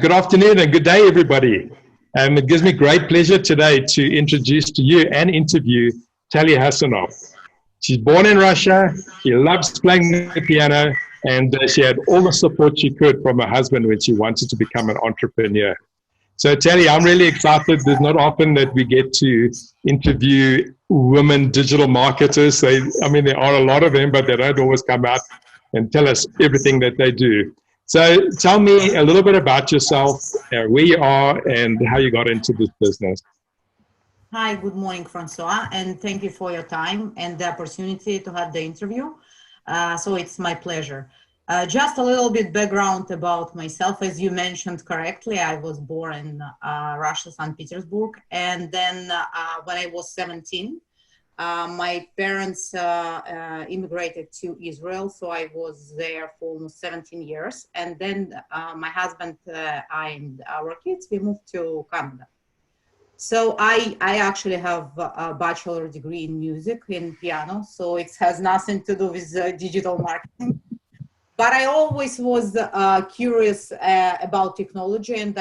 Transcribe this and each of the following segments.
Good afternoon and good day, everybody. It gives me great pleasure today to introduce to you and interview Tali Hasanov. She's born in Russia. She loves playing the piano, and she had all the support she could from her husband when she wanted to become an entrepreneur. So, Tali, I'm really excited. There's not often that we get to interview women digital marketers. There are a lot of them, but they don't always come out and tell us everything that they do. So tell me a little bit about yourself, where you are, and how you got into this business. Hi, good morning, Francois, and thank you for your time and the opportunity to have the interview. So it's my pleasure. Just a little bit background about myself. As you mentioned correctly, I was born in Russia, St. Petersburg, and then when I was 17, my parents immigrated to Israel, so I was there for almost 17 years. And then my husband, I and our kids, we moved to Canada. So I actually have a bachelor degree in music, in piano, so it has nothing to do with digital marketing. But I always was curious about technology, and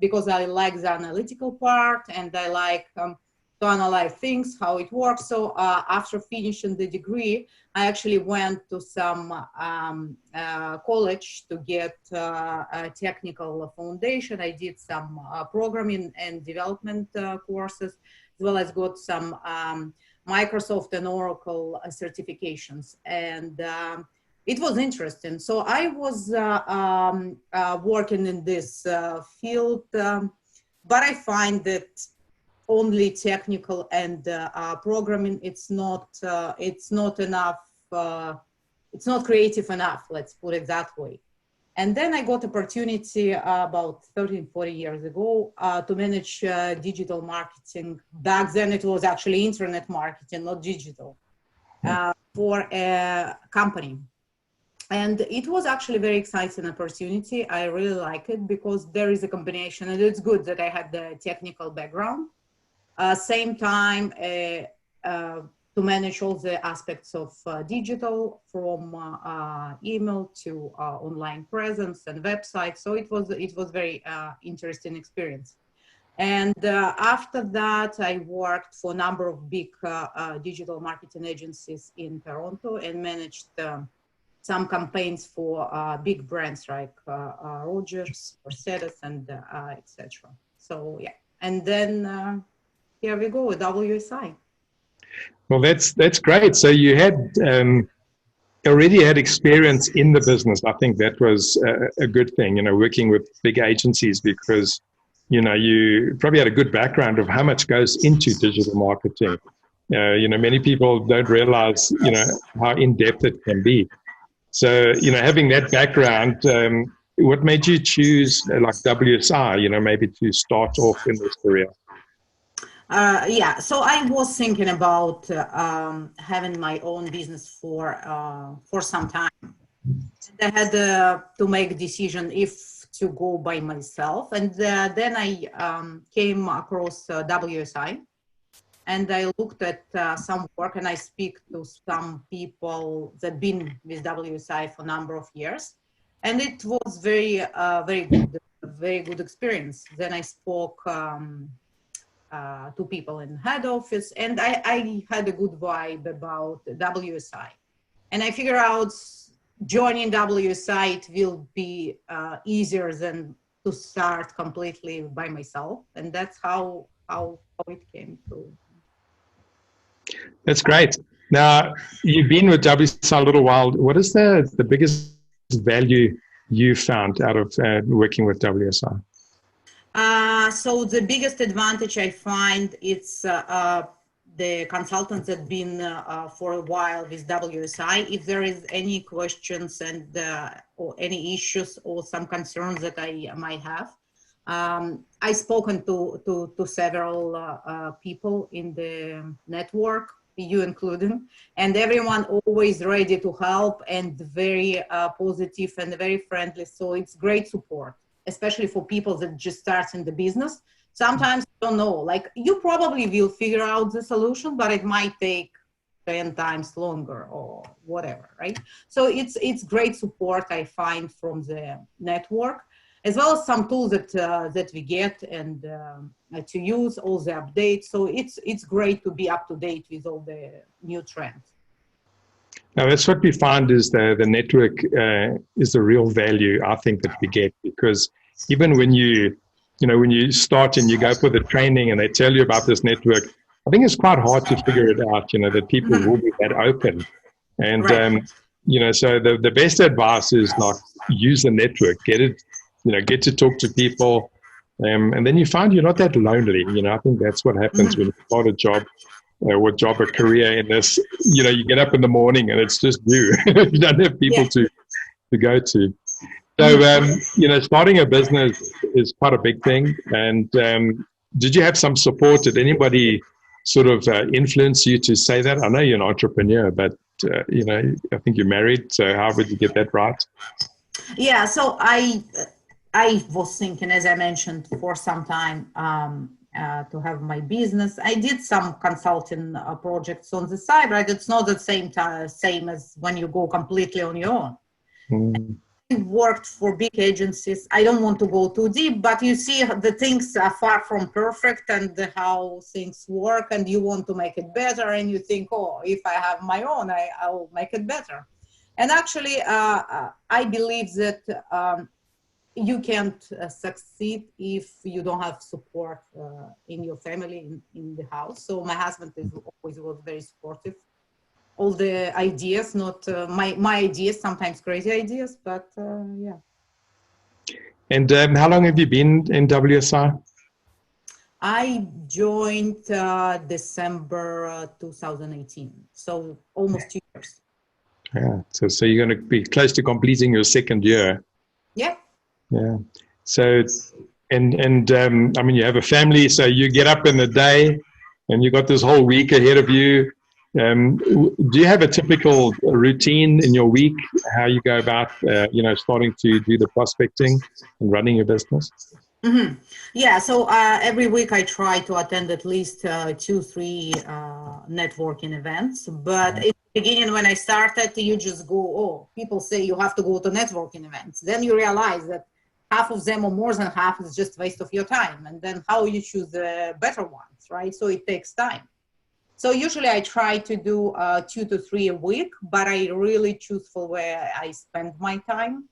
because I like the analytical part, and I like to analyze things, how it works. So after finishing the degree, I actually went to some college to get a technical foundation. I did some programming and development courses, as well as got some Microsoft and Oracle certifications. And it was interesting. So I was working in this field, but I find that only technical and programming, it's not enough, it's not creative enough, let's put it that way. And then I got opportunity about 40 years ago to manage digital marketing. Back then it was actually internet marketing, not digital, for a company. And it was actually a very exciting opportunity. I really like it because there is a combination, and it's good that I had the technical background. Same time to manage all the aspects of digital, from email to online presence and website. So it was very interesting experience. And after that, I worked for a number of big digital marketing agencies in Toronto and managed some campaigns for big brands like Rogers, Mercedes, and etc. So yeah, and then here we go with WSI. Well, that's great. So you had already had experience in the business. I think that was a good thing, working with big agencies, because, you probably had a good background of how much goes into digital marketing. Many people don't realize, how in-depth it can be. So, having that background, what made you choose like WSI, maybe to start off in this career? Yeah, so I was thinking about having my own business for some time. I had to make a decision if to go by myself, and then I came across WSI, and I looked at some work, and I speak to some people that been with WSI for a number of years, and it was very good experience. Then I spoke to people in head office, and I had a good vibe about WSI, and I figured out joining WSI, it will be easier than to start completely by myself, and that's how it came to. That's great. Now, you've been with WSI a little while. What is the biggest value you found out of working with WSI? So the biggest advantage I find it's the consultants that been for a while with WSI. If there is any questions and or any issues or some concerns that I might have, I've spoken to several people in the network, you including, and everyone always ready to help and very positive and very friendly. So it's great support, especially for people that just start in the business. Sometimes you don't know, like you probably will figure out the solution, but it might take 10 times longer or whatever, right? So it's great support I find from the network. as well as some tools that we get and to use, all the updates. So it's great to be up to date with all the new trends. Now, that's what we find is the network is the real value, I think, that we get, because even when you start and you go for the training and they tell you about this network, I think it's quite hard to figure it out, that people will be that open. And, Right. so the best advice is like use the network, get it, get to talk to people. And then you find you're not that lonely. I think that's what happens when you start a job. A career in this, you get up in the morning and it's just you. You don't have people to go to. So, starting a business is quite a big thing. And did you have some support? Did anybody sort of influence you to say that? I know you're an entrepreneur, but, I think you're married. So how would you get that right? Yeah, so I was thinking, as I mentioned, for some time, to have my business. I did some consulting projects on the side, right? It's not the same as when you go completely on your own. I worked for big agencies. I don't want to go too deep, but you see the things are far from perfect and how things work, and you want to make it better, and you think, oh, if I have my own, I'll make it better. And actually, I believe that you can't succeed if you don't have support in your family, in the house. So my husband always was very supportive. All the ideas, not my ideas, sometimes crazy ideas, but yeah. And how long have you been in WSI? I joined December 2018, so almost 2 years. Yeah, so you're going to be close to completing your second year. Yeah. Yeah. So, and I mean, you have a family, so you get up in the day and you got this whole week ahead of you. Do you have a typical routine in your week, how you go about, starting to do the prospecting and running your business? Mm-hmm. Yeah, so every week I try to attend at least 2-3 networking events. But in the beginning, when I started, you just go, oh, people say you have to go to networking events. Then you realize that half of them or more than half is just waste of your time. And then how you choose the better ones, right? So it takes time. So usually I try to do 2 to 3 a week, but I really chooseful where I spend my time.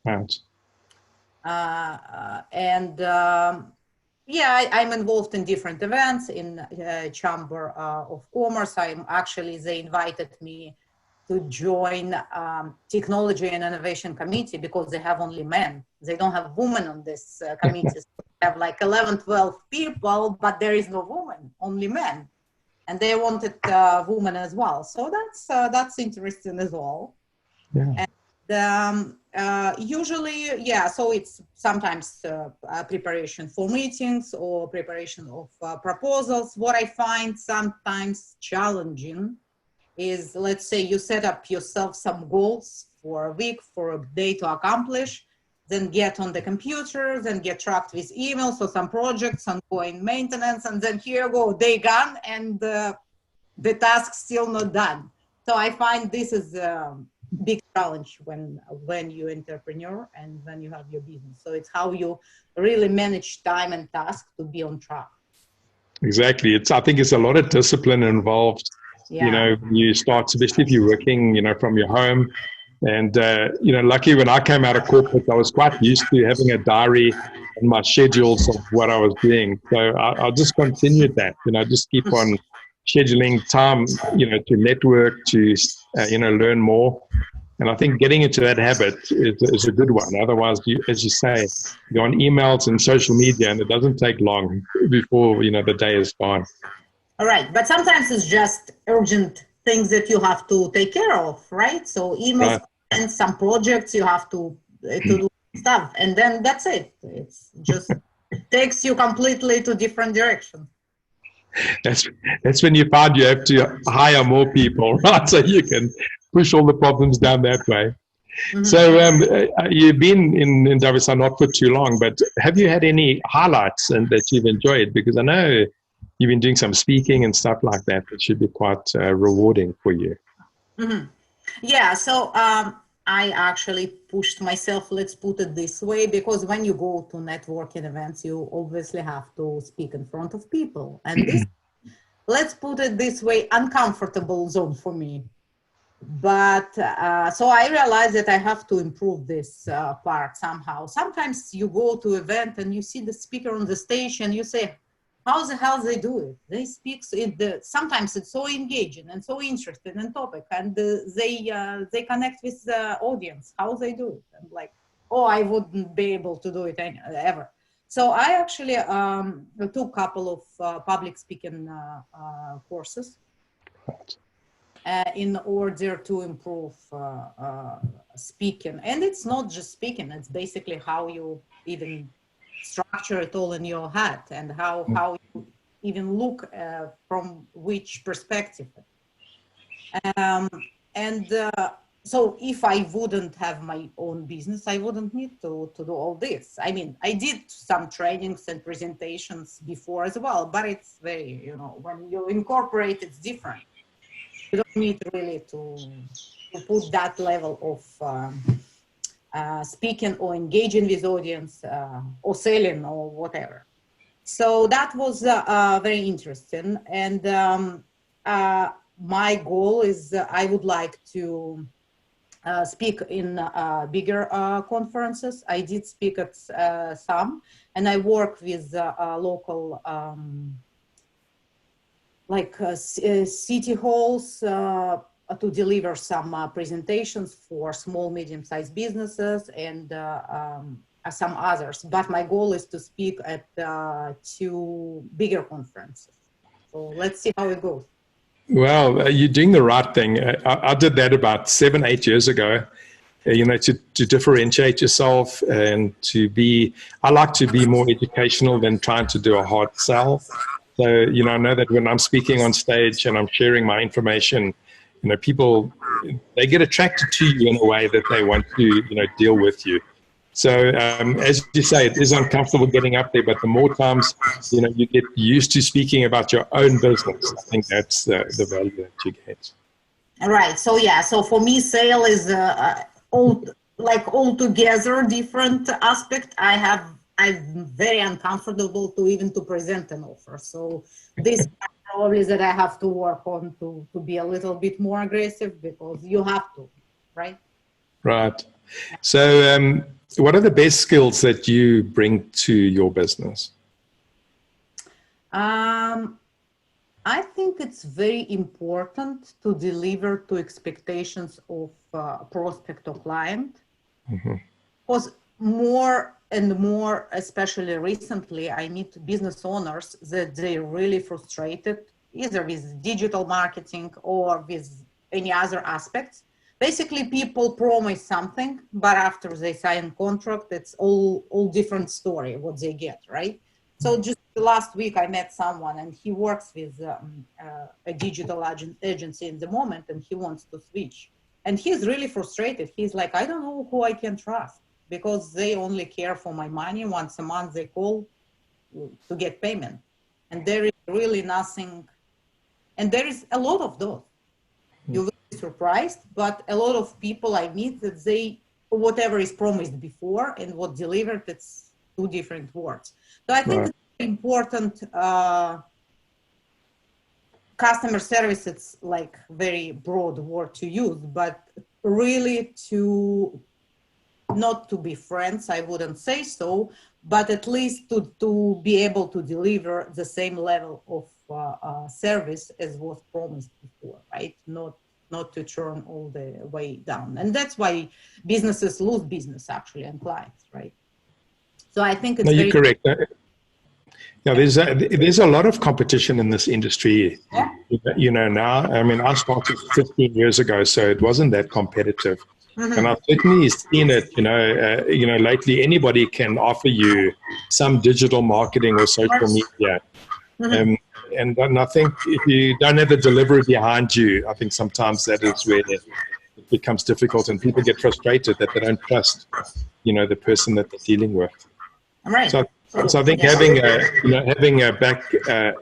Right. I'm involved in different events in Chamber of Commerce. They invited me to join Technology and Innovation Committee because they have only men. They don't have women on this committee. So they have like 11, 12 people, but there is no woman, only men. And they wanted women as well. So that's interesting as well. Yeah. And usually, so it's sometimes preparation for meetings or preparation of proposals. What I find sometimes challenging is, let's say you set up yourself some goals for a week, for a day to accomplish, then get on the computer, then get tracked with emails or some projects, ongoing maintenance, and then here you go, day gone, and the task still not done. So I find this is a big challenge when you're entrepreneur and when you have your business. So it's how you really manage time and task to be on track. Exactly. I think it's a lot of discipline involved. Yeah. You start, especially if you're working, from your home. And, lucky when I came out of corporate, I was quite used to having a diary and my schedules of what I was doing. So I'll just continue that, just keep on scheduling time, to network, to, learn more. And I think getting into that habit is a good one. Otherwise, as you say, you're on emails and social media, and it doesn't take long before, the day is gone. All right. But sometimes it's just urgent things that you have to take care of, right? So emails, Right. and some projects you have to do stuff. And then that's it. It's just takes you completely to different direction. That's when you find you have to hire more people, right? So you can push all the problems down that way. Mm-hmm. So you've been in WSI not for too long, but have you had any highlights that you've enjoyed? Because I know you've been doing some speaking and stuff like that. It should be quite rewarding for you. Mm-hmm. Yeah. So I actually pushed myself, let's put it this way, because when you go to networking events, you obviously have to speak in front of people. And this, let's put it this way, uncomfortable zone for me. But so I realized that I have to improve this part somehow. Sometimes you go to event and you see the speaker on the stage and you say, how the hell they do it? They speak, sometimes it's so engaging and so interesting in topic, and they connect with the audience. How they do it? I'm like, oh, I wouldn't be able to do it ever. So I actually took a couple of public speaking courses in order to improve speaking. And it's not just speaking, it's basically how you even structure it all in your head, and how you even look from which perspective. So if I wouldn't have my own business, I wouldn't need to do all this. I mean, I did some trainings and presentations before as well, but it's very, you know, when you incorporate, it's different. You don't need really to put that level of speaking or engaging with audience or selling or whatever. So that was very interesting. And my goal is I would like to speak in bigger conferences. I did speak at some, and I work with local city halls to deliver some presentations for small, medium-sized businesses and some others. But my goal is to speak at 2 bigger conferences. So let's see how it goes. Well, you're doing the right thing. I did that about 7, 8 years ago, you know, to differentiate yourself and to be, I like to be more educational than trying to do a hard sell. So, you know, I know that when I'm speaking on stage and I'm sharing my information, you know, people, they get attracted to you in a way that they want to, you know, deal with you. So as you say, it is uncomfortable getting up there, but the more times, you know, you get used to speaking about your own business, I think that's the value that you get. All right. So yeah, so for me, sale is altogether different aspect. I'm very uncomfortable to present an offer. So this probably that I have to work on to be a little bit more aggressive, because you have to, right? Right. So what are the best skills that you bring to your business? I think it's very important to deliver to expectations of prospect or client. Because more and more, especially recently, I meet business owners that they're really frustrated, either with digital marketing or with any other aspects. Basically, people promise something, but after they sign contract, it's all different story what they get, right? So just last week, I met someone, and he works with a digital agency in the moment, and he wants to switch. And he's really frustrated. He's like, I don't know who I can trust, because they only care for my money. Once a month, they call to get payment. And there is really nothing. And there is a lot of those. You will be surprised, but a lot of people I meet that whatever is promised before and what delivered, it's 2 different words. So I think it's important. Customer service, it's like very broad word to use, but really not to be friends, I wouldn't say so, but at least to be able to deliver the same level of service as was promised before, right? Not to turn all the way down. And that's why businesses lose business actually and clients, right? So I think it's you're correct. Yeah, there's a lot of competition in this industry, you know, now. I mean, I started 15 years ago, so it wasn't that competitive. And I've certainly seen it, you know, lately anybody can offer you some digital marketing or social media. And I think if you don't have the delivery behind you, I think sometimes that is where it becomes difficult, and people get frustrated that they don't trust, you know, the person that they're dealing with. Right. So I think having a back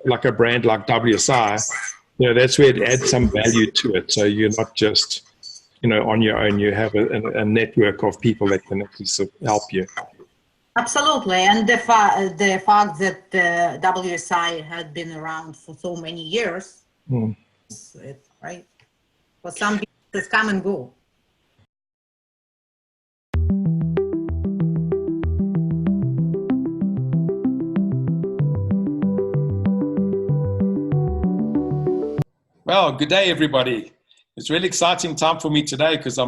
like a brand like WSI, you know, that's where it adds some value to it. So you're not just on your own. You have a network of people that can actually help you. Absolutely, and the fact that WSI had been around for so many years, right? For some people, it's come and go. Well, good day, everybody. It's a really exciting time for me today because I'm